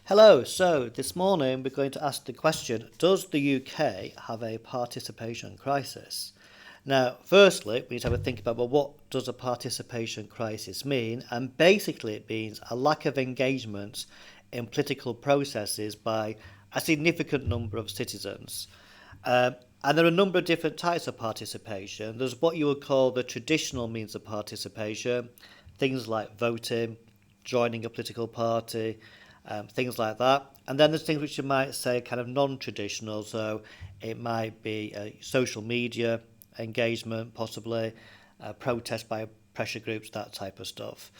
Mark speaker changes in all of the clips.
Speaker 1: Hello, so this morning we're going to ask the question, does the UK have a participation crisis? Now, firstly, we need to have a think about, well, what does a participation crisis mean? And basically it means a lack of engagement in political processes by a significant number of citizens. And there are a number of different types of participation. There's what you would call the traditional means of participation, things like voting, joining a political party, things like that. And then there's things which you might say kind of non-traditional, so it might be social media engagement, possibly protest by pressure groups, that type of stuff.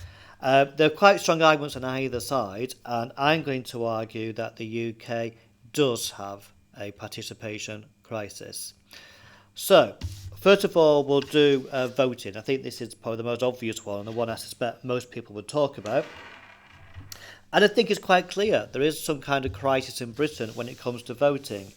Speaker 1: There are quite strong arguments on either side, and I'm going to argue that the UK does have a participation crisis. So, first of all, we'll do voting. I think this is probably the most obvious one, and the one I suspect most people would talk about. And I think it's quite clear there is some kind of crisis in Britain when it comes to voting.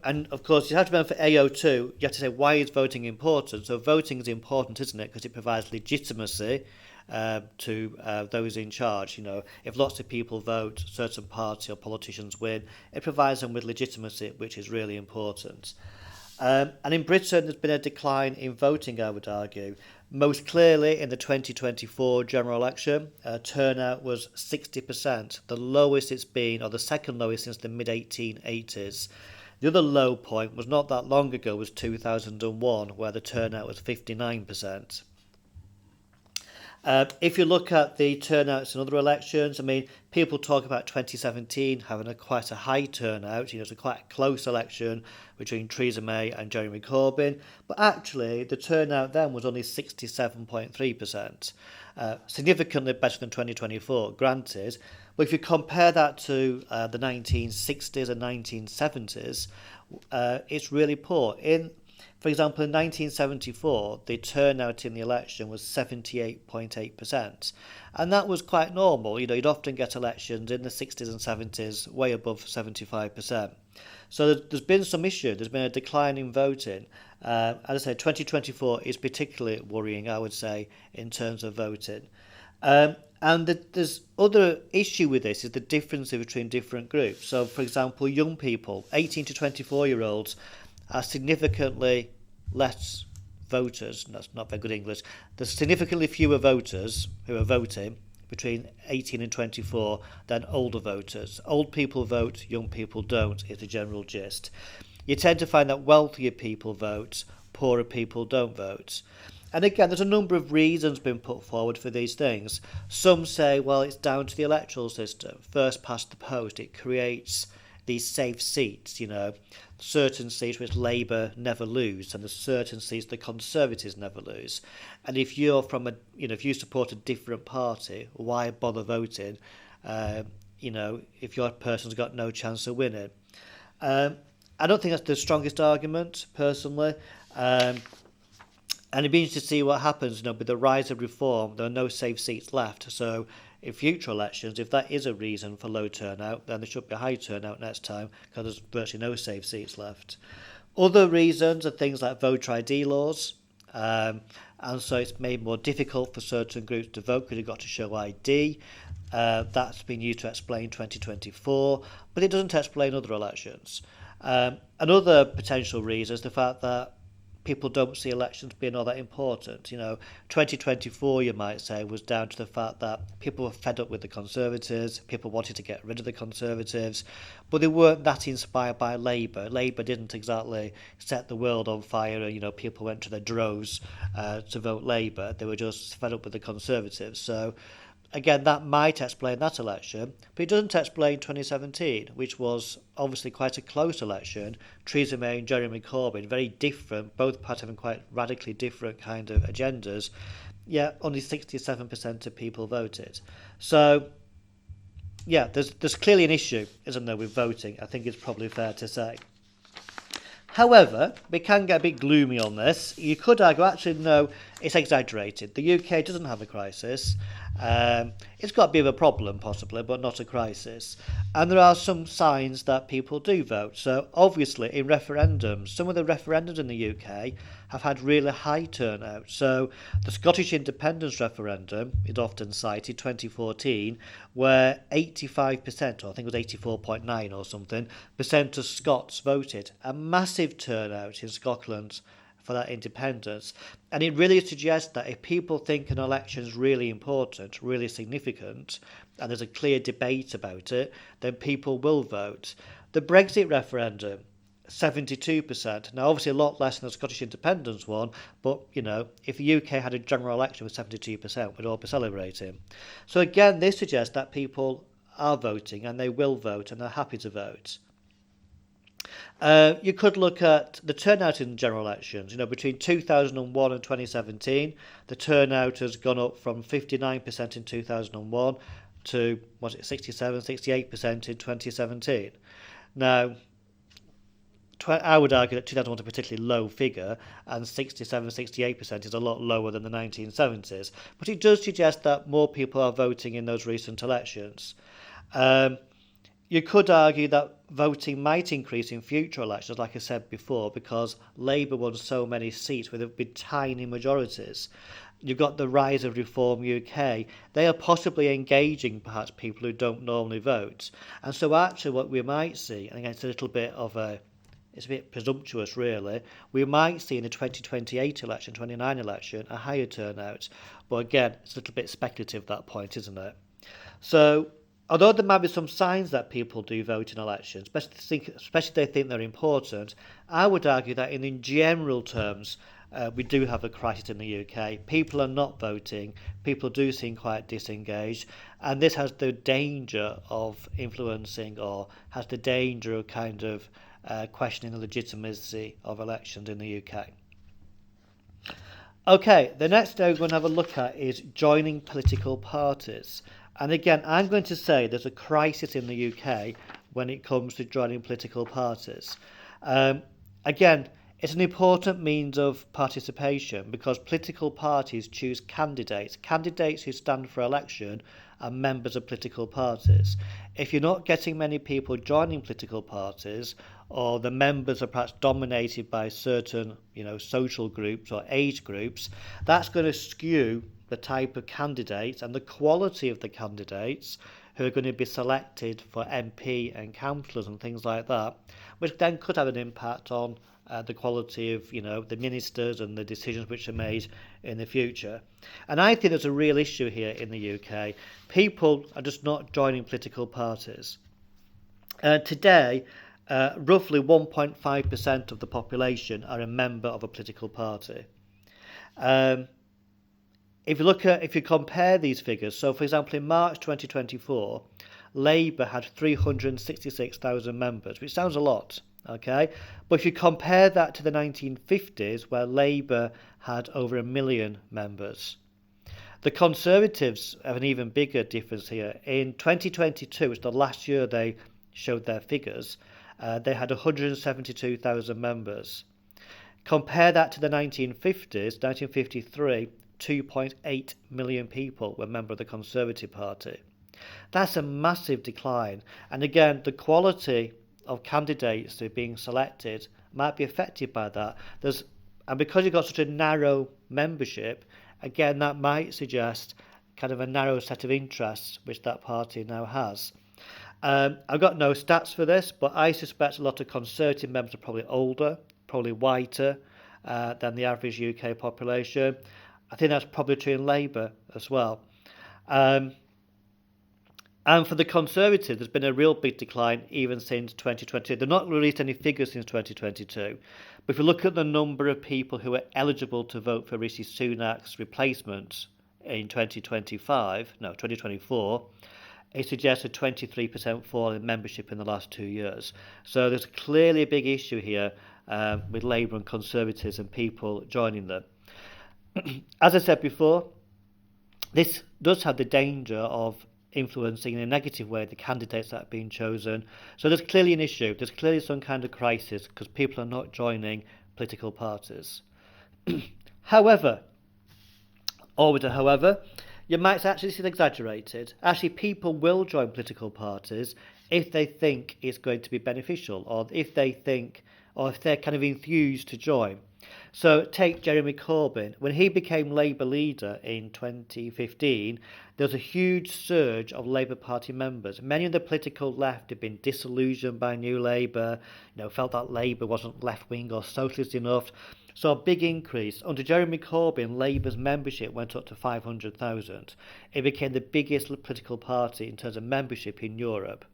Speaker 1: And of course, you have to remember for AO2, you have to say, why is voting important? So voting is important, isn't it? Because it provides legitimacy to those in charge. You know, if lots of people vote, certain party or politicians win, it provides them with legitimacy, which is really important. And in Britain, there's been a decline in voting, I would argue. Most clearly in the 2024 general election, turnout was 60%, the lowest it's been, or the second lowest since the mid-1880s. The other low point was not that long ago, was 2001, where the turnout was 59%. If you look at the turnouts in other elections, I mean, people talk about 2017 having quite a high turnout. You know, it's a quite close election between Theresa May and Jeremy Corbyn. But actually, the turnout then was only 67.3%. Significantly better than 2024, granted. But if you compare that to the 1960s and 1970s, it's really poor. For example, in 1974, the turnout in the election was 78.8%. And that was quite normal. You know, you'd often get elections in the 60s and 70s way above 75%. So there's been some issue. There's been a decline in voting. As I say, 2024 is particularly worrying, I would say, in terms of voting. And there's other issue with this is the difference between different groups. So, for example, young people, 18 to 24-year-olds, are significantly less voters. That's not very good English. There's significantly fewer voters who are voting between 18 and 24 than older voters. Old people vote, young people don't, is the general gist. You tend to find that wealthier people vote, poorer people don't vote. And again, there's a number of reasons being put forward for these things. Some say, well, it's down to the electoral system. First past the post, it creates these safe seats, you know, certain seats which Labour never lose, and there's certain seats the Conservatives never lose. And if you're if you support a different party, why bother voting? If your person's got no chance of winning. I don't think that's the strongest argument, personally. And it'd be interesting to see what happens. You know, with the rise of reform, there are no safe seats left. So in future elections, if that is a reason for low turnout, then there should be a high turnout next time because there's virtually no safe seats left. Other reasons are things like voter ID laws. And so it's made more difficult for certain groups to vote because you've got to show ID. That's been used to explain 2024, but it doesn't explain other elections. Another potential reason is the fact that people don't see elections being all that important. You know, 2024, you might say, was down to the fact that people were fed up with the Conservatives, people wanted to get rid of the Conservatives, but they weren't that inspired by Labour. Labour didn't exactly set the world on fire, and, you know, people went to their droves to vote Labour. They were just fed up with the Conservatives. So, again, that might explain that election, but it doesn't explain 2017, which was obviously quite a close election. Theresa May and Jeremy Corbyn, very different, both parties having quite radically different kind of agendas, yet only 67% of people voted. So, yeah, there's clearly an issue, isn't there, with voting? I think it's probably fair to say. However, we can get a bit gloomy on this. You could argue, actually, no, it's exaggerated. The UK doesn't have a crisis. It's got a bit of a problem, possibly, but not a crisis. And there are some signs that people do vote. So, obviously, in referendums, some of the referendums in the UK have had really high turnout. So, the Scottish independence referendum is often cited, 2014, where 85%, or I think it was 84.9 or something, percent of Scots voted. A massive turnout in Scotland for that independence. And it really suggests that if people think an election is really important, really significant, and there's a clear debate about it, then people will vote. The Brexit referendum, 72%. Now, obviously, a lot less than the Scottish independence one, but, you know, if the UK had a general election with 72%, we'd all be celebrating. So, again, this suggests that people are voting and they will vote and they're happy to vote. You could look at the turnout in general elections. You know, between 2001 and 2017, the turnout has gone up from 59% in 2001 to, was it 67, 68% in 2017. Now, I would argue that 2001 is a particularly low figure, and 67, 68% is a lot lower than the 1970s. But it does suggest that more people are voting in those recent elections. You could argue that voting might increase in future elections, like I said before, because Labour won so many seats with tiny majorities. You've got the rise of Reform UK. They are possibly engaging perhaps people who don't normally vote. And so actually what we might see, and again it's a bit presumptuous really, we might see in the 2028 election, 29 election, a higher turnout. But again, it's a little bit speculative at that point, isn't it? So, although there might be some signs that people do vote in elections, especially if they think they're important, I would argue that in general terms, we do have a crisis in the UK. People are not voting. People do seem quite disengaged. And this has the danger of influencing, or has the danger of kind of questioning the legitimacy of elections in the UK. Okay, the next thing we're going to have a look at is joining political parties. And again, I'm going to say there's a crisis in the UK when it comes to joining political parties. Again, it's an important means of participation because political parties choose candidates who stand for election are members of political parties. If you're not getting many people joining political parties, or the members are perhaps dominated by certain, social groups or age groups, that's going to skew the type of candidates and the quality of the candidates who are going to be selected for MP and councillors and things like that, which then could have an impact on the quality of, the ministers and the decisions which are made in the future. And I think there's a real issue here in the UK. People are just not joining political parties. Today, roughly 1.5% of the population are a member of a political party. If you compare these figures, so for example in March 2024, Labour had 366,000 members, which sounds a lot, okay? But if you compare that to the 1950s, where Labour had over 1 million members. The Conservatives have an even bigger difference here. In 2022, which is the last year they showed their figures, they had 172,000 members. Compare that to the 1950s, 1953, 2.8 million people were members of the Conservative Party. That's a massive decline. And again, the quality of candidates who are being selected might be affected by that. And because you've got such a narrow membership, again, that might suggest kind of a narrow set of interests which that party now has. I've got no stats for this, but I suspect a lot of Conservative members are probably older, probably whiter than the average UK population. I think that's probably true in Labour as well. And for the Conservatives, there's been a real big decline even since 2022. They've not released any figures since 2022. But if you look at the number of people who are eligible to vote for Rishi Sunak's replacement in 2024, it suggests a 23% fall in membership in the last 2 years. So there's clearly a big issue here with Labour and Conservatives and people joining them. As I said before, this does have the danger of influencing in a negative way the candidates that have been chosen. So there's clearly an issue. There's clearly some kind of crisis because people are not joining political parties. However, always a however, You might actually see it exaggerated. Actually, people will join political parties if they think it's going to be beneficial, or if they think, or if they're kind of enthused to join. So take Jeremy Corbyn. When he became Labour leader in 2015, there was a huge surge of Labour Party members. Many of the political left had been disillusioned by New Labour, felt that Labour wasn't left-wing or socialist enough. So a big increase. Under Jeremy Corbyn, Labour's membership went up to 500,000. It became the biggest political party in terms of membership in Europe.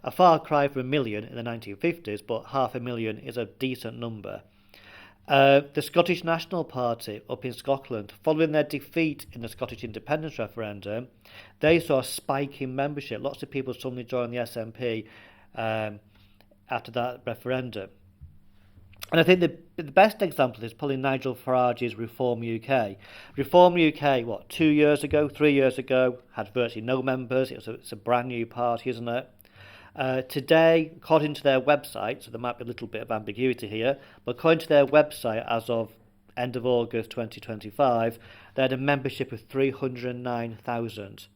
Speaker 1: A far cry from 1 million in the 1950s, but 500,000 is a decent number. The Scottish National Party up in Scotland, following their defeat in the Scottish independence referendum, they saw a spike in membership. Lots of people suddenly joined the SNP after that referendum. And I think the best example is probably Nigel Farage's Reform UK. Reform UK, 2 years ago, 3 years ago, had virtually no members. It's a brand new party, isn't it? Today, according to their website, so there might be a little bit of ambiguity here, but according to their website, as of end of August 2025, they had a membership of 309,000.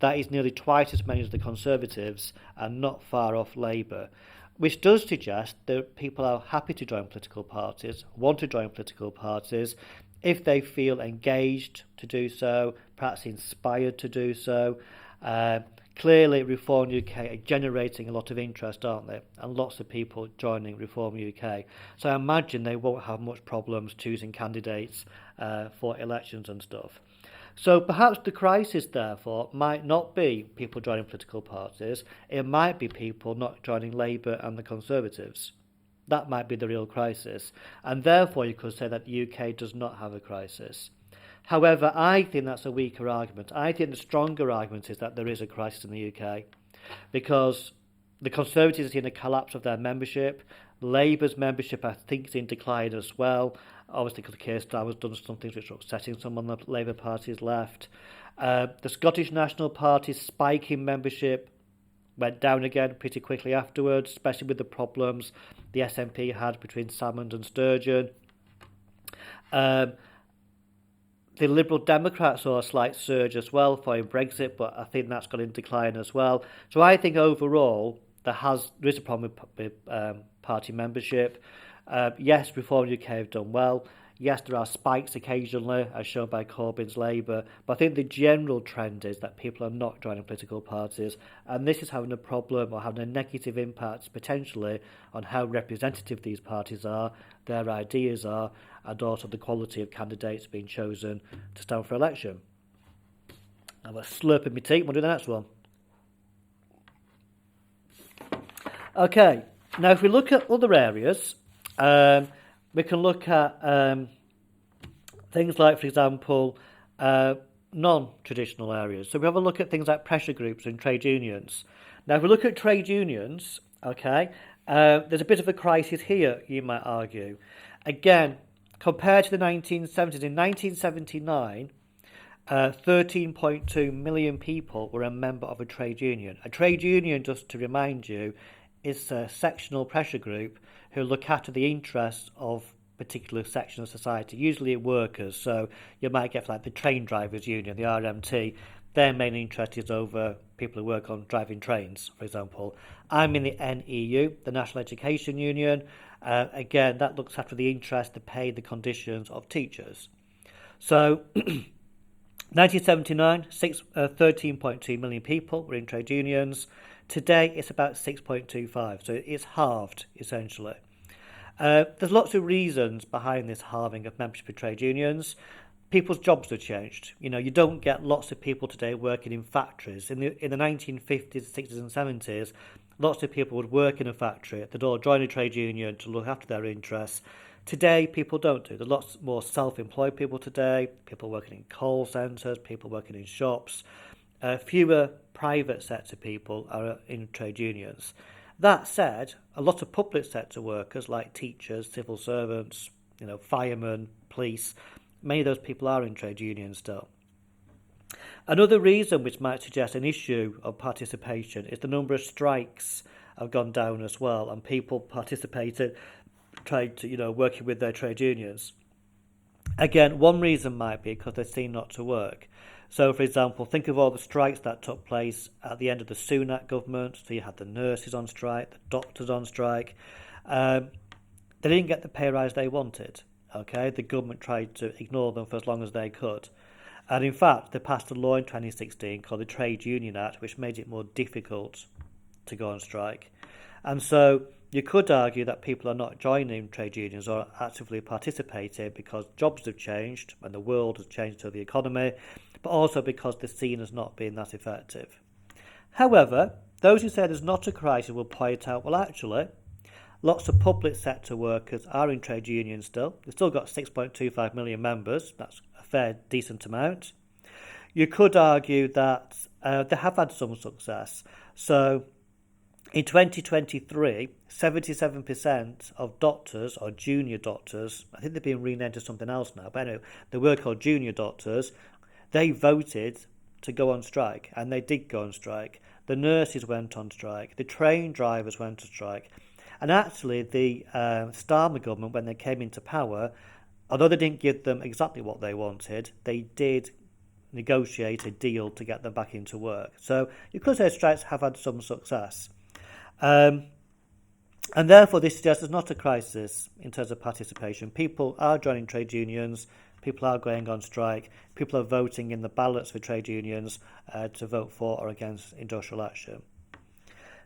Speaker 1: That is nearly twice as many as the Conservatives and not far off Labour, which does suggest that people are happy to join political parties, want to join political parties, if they feel engaged to do so, perhaps inspired to do so. Clearly, Reform UK are generating a lot of interest, aren't they? And lots of people joining Reform UK. So I imagine they won't have much problems choosing candidates for elections and stuff. So perhaps the crisis, therefore, might not be people joining political parties. It might be people not joining Labour and the Conservatives. That might be the real crisis. And therefore, you could say that the UK does not have a crisis. However, I think that's a weaker argument. I think the stronger argument is that there is a crisis in the UK because the Conservatives are seeing a collapse of their membership. Labour's membership, I think, is in decline as well. Obviously, because Keir Starmer's done some things which are upsetting some on the Labour Party's left. The Scottish National Party's spike in membership went down again pretty quickly afterwards, especially with the problems the SNP had between Salmond and Sturgeon. The Liberal Democrats saw a slight surge as well following Brexit, but I think that's gone in decline as well. So I think overall there is a problem with party membership. Yes, Reform UK have done well. Yes, there are spikes occasionally, as shown by Corbyn's Labour, but I think the general trend is that people are not joining political parties, and this is having a problem or having a negative impact potentially on how representative these parties are, their ideas are, and also the quality of candidates being chosen to stand for election. I'm slurping my tea, we'll do the next one. Okay, now if we look at other areas, we can look at things like, for example, non-traditional areas. So we have a look at things like pressure groups and trade unions. Now, if we look at trade unions, okay, there's a bit of a crisis here, you might argue. Again, compared to the 1970s, in 1979, 13.2 million people were a member of a trade union. A trade union, just to remind you, is a sectional pressure group who look after the interests of particular section of society, usually workers. So you might get like the train drivers union, the RMT. Their main interest is over people who work on driving trains, for example. I'm in the NEU, the National Education Union. Again, that looks after the interest, the pay, the conditions of teachers. So 1979, 13.2 million people were in trade unions. Today, it's about 6.25, so it's halved, essentially. There's lots of reasons behind this halving of membership in trade unions. People's jobs have changed. You don't get lots of people today working in factories. In the 1950s, 60s and 70s, lots of people would work in a factory. They'd all join a trade union to look after their interests. Today, people don't do. There's lots more self-employed people today, people working in call centres, people working in shops. Fewer private sector people are in trade unions. That said, a lot of public sector workers like teachers, civil servants, firemen, police, many of those people are in trade unions still. Another reason which might suggest an issue of participation is the number of strikes have gone down as well, and people participated, tried to, working with their trade unions. Again, one reason might be because they're seen not to work. So, for example, think of all the strikes that took place at the end of the Sunak government. So you had the nurses on strike, the doctors on strike. They didn't get the pay rise they wanted. Okay, the government tried to ignore them for as long as they could. And in fact, they passed a law in 2016 called the Trade Union Act, which made it more difficult to go on strike. And so you could argue that people are not joining trade unions or actively participating because jobs have changed and the world has changed to the economy, but also because the scene has not been that effective. However, those who say there's not a crisis will point out, well, actually, lots of public sector workers are in trade unions still. They've still got 6.25 million members. That's a fair, decent amount. You could argue that they have had some success. So in 2023, 77% of doctors or junior doctors, I think they've been renamed to something else now, but anyway, they were called junior doctors, they voted to go on strike, and they did go on strike. The nurses went on strike, the train drivers went on strike, and actually the Starmer government, when they came into power, although they didn't give them exactly what they wanted, they did negotiate a deal to get them back into work. So you could say strikes have had some success. And therefore this suggests there's not a crisis in terms of participation. People are joining trade unions, people are going on strike, people are voting in the ballots for trade unions to vote for or against industrial action.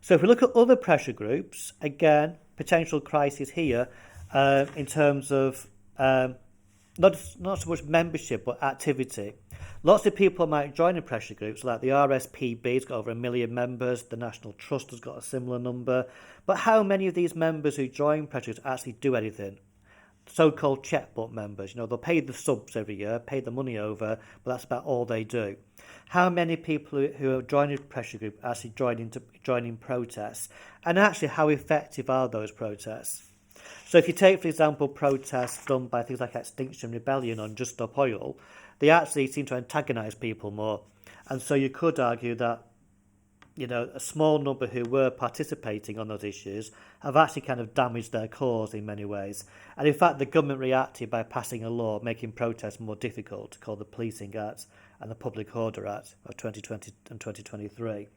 Speaker 1: So if we look at other pressure groups, again, potential crisis here in terms of not so much membership but activity. Lots of people might join in pressure groups, like the RSPB's got over 1 million members, the National Trust has got a similar number. But how many of these members who join pressure groups actually do anything? So-called checkbook members, they'll pay the subs every year, pay the money over, but that's about all they do. How many people who are joining a pressure group actually joining protests? And actually, how effective are those protests? So if you take, for example, protests done by things like Extinction Rebellion on Just Stop Oil, they actually seem to antagonise people more. And so you could argue that, a small number who were participating on those issues have actually kind of damaged their cause in many ways. And in fact, the government reacted by passing a law making protests more difficult, called the Policing Act and the Public Order Act of 2020 and 2023.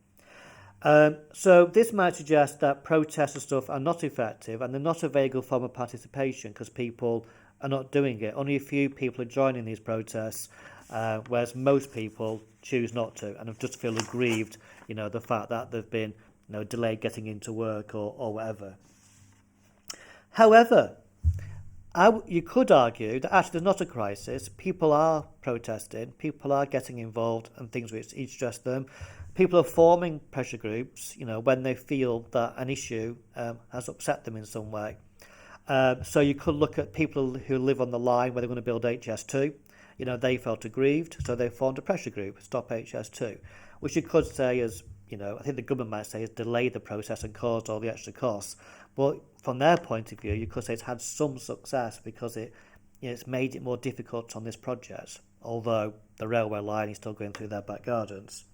Speaker 1: So this might suggest that protests and stuff are not effective and they're not a very good form of participation because people are not doing it. Only a few people are joining these protests, whereas most people choose not to and just feel aggrieved, the fact that they've been delayed getting into work or whatever. However, you could argue that actually there's not a crisis. People are protesting, people are getting involved and things which interest them. People are forming pressure groups, when they feel that an issue has upset them in some way. So you could look at people who live on the line where they're going to build HS2. They felt aggrieved, so they formed a pressure group, Stop HS2, which you could say is, I think the government might say has delayed the process and caused all the extra costs. But from their point of view, you could say it's had some success because it's made it more difficult on this project, although the railway line is still going through their back gardens.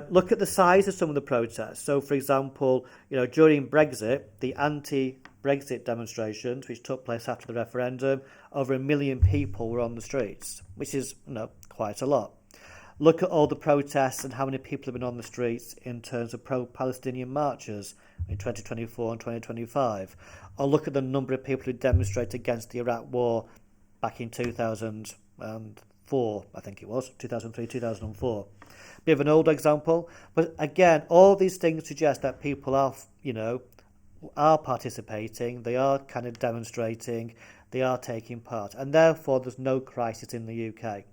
Speaker 1: Look at the size of some of the protests. So, for example, during Brexit, the anti-Brexit demonstrations, which took place after the referendum, over 1 million people were on the streets, which is quite a lot. Look at all the protests and how many people have been on the streets in terms of pro-Palestinian marches in 2024 and 2025. Or look at the number of people who demonstrated against the Iraq war back in 2004, I think it was, 2003, 2004. Bit of an old example, but again, all these things suggest that people are participating, they are kind of demonstrating, they are taking part, and therefore there's no crisis in the UK.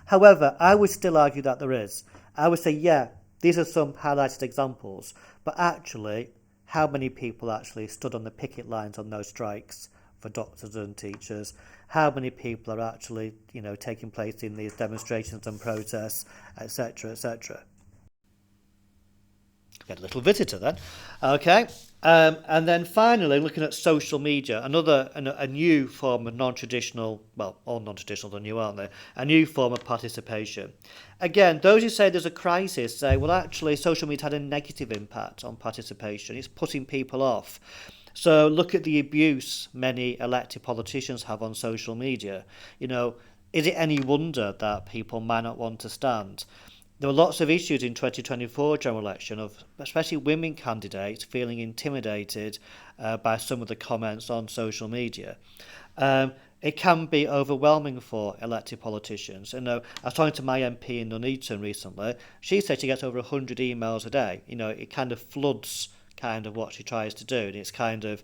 Speaker 1: However, I would still argue that there is. I would say, yeah, these are some highlighted examples, but actually, how many people actually stood on the picket lines on those strikes for doctors and teachers? How many people are actually, taking place in these demonstrations and protests, etc., etc.? Get a little visitor then. Okay. And then finally, looking at social media, a new form of non-traditional, well, all non-traditional are new, aren't they? A new form of participation. Again, those who say there's a crisis say, well, actually, social media had a negative impact on participation. It's putting people off. So look at the abuse many elected politicians have on social media. is it any wonder that people might not want to stand? There were lots of issues in 2024 general election of especially women candidates feeling intimidated by some of the comments on social media. It can be overwhelming for elected politicians. I was talking to my MP in Nuneaton recently. She said she gets over 100 emails a day. It kind of floods kind of what she tries to do, and it's kind of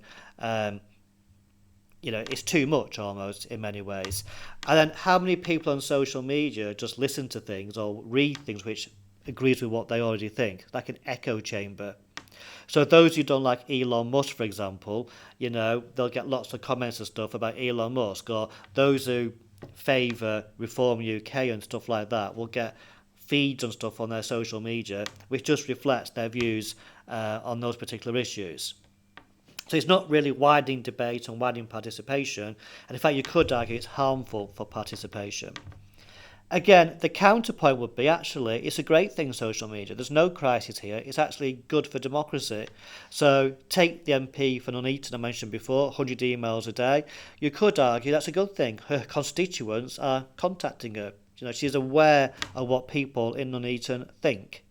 Speaker 1: it's too much almost in many ways. And then how many people on social media just listen to things or read things which agrees with what they already think, like an echo chamber. So those who don't like Elon Musk, for example, they'll get lots of comments and stuff about Elon Musk, or those who favour Reform UK and stuff like that will get feeds and stuff on their social media which just reflects their views on those particular issues. So it's not really widening debate and widening participation, and in fact you could argue it's harmful for participation. Again, the counterpoint would be actually it's a great thing, social media. There's no crisis here. It's actually good for democracy. So take the MP for Nuneaton I mentioned before, 100 emails a day. You could argue that's a good thing. Her constituents are contacting her. She's aware of what people in Nuneaton think.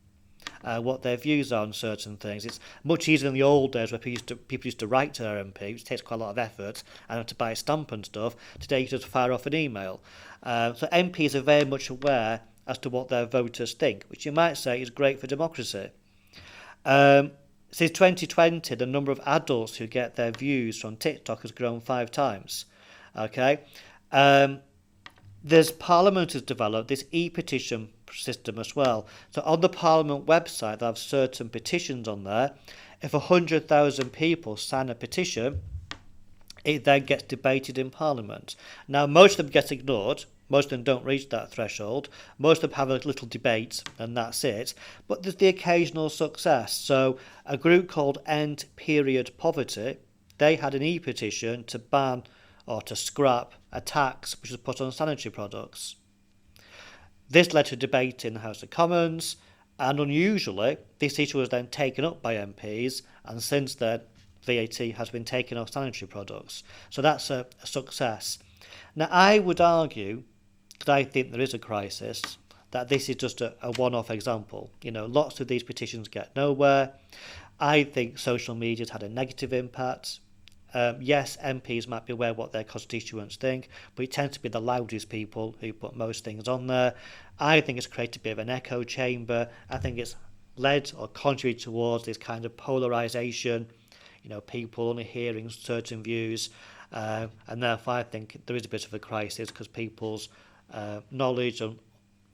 Speaker 1: What their views are on certain things. It's much easier than the old days where people used to write to their MP, which takes quite a lot of effort, and have to buy a stamp and stuff. Today you just fire off an email. So MPs are very much aware as to what their voters think, which you might say is great for democracy. Since 2020, the number of adults who get their views from TikTok has grown 5 times. Okay. Parliament has developed this e-petition system as well. So on the Parliament website, they have certain petitions on there. If 100,000 people sign a petition, it then gets debated in Parliament. Now, most of them get ignored. Most of them don't reach that threshold. Most of them have a little debate, and that's it. But there's the occasional success. So a group called End Period Poverty, they had an e-petition to ban or to scrap a tax which was put on sanitary products. This led to debate in the House of Commons, and unusually, this issue was then taken up by MPs, and since then, VAT has been taken off sanitary products. So that's a success. Now, I would argue, because I think there is a crisis, that this is just a one-off example. Lots of these petitions get nowhere. I think social media has had a negative impact. Yes, MPs might be aware of what their constituents think, but it tends to be the loudest people who put most things on there. I think it's created a bit of an echo chamber. I think it's led or contributed towards this kind of polarisation, people only hearing certain views, and therefore I think there is a bit of a crisis because people's knowledge and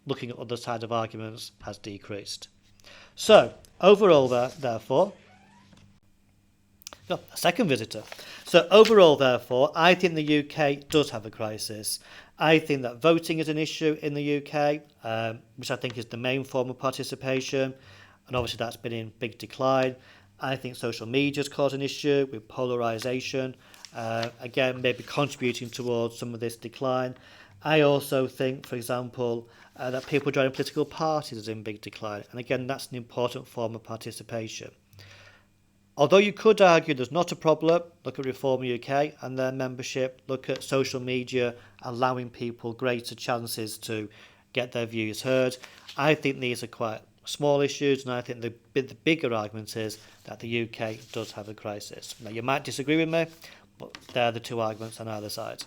Speaker 1: looking at other sides of arguments has decreased. So, overall, therefore, a second visitor. So overall, therefore, I think the UK does have a crisis. I think that voting is an issue in the UK, which I think is the main form of participation, and obviously that's been in big decline. I think social media has caused an issue with polarisation, again, maybe contributing towards some of this decline. I also think, for example, that people joining political parties is in big decline, and again, that's an important form of participation. Although you could argue there's not a problem, look at Reform UK and their membership, look at social media allowing people greater chances to get their views heard. I think these are quite small issues, and I think the bigger argument is that the UK does have a crisis. Now, you might disagree with me, but they're the two arguments on either side.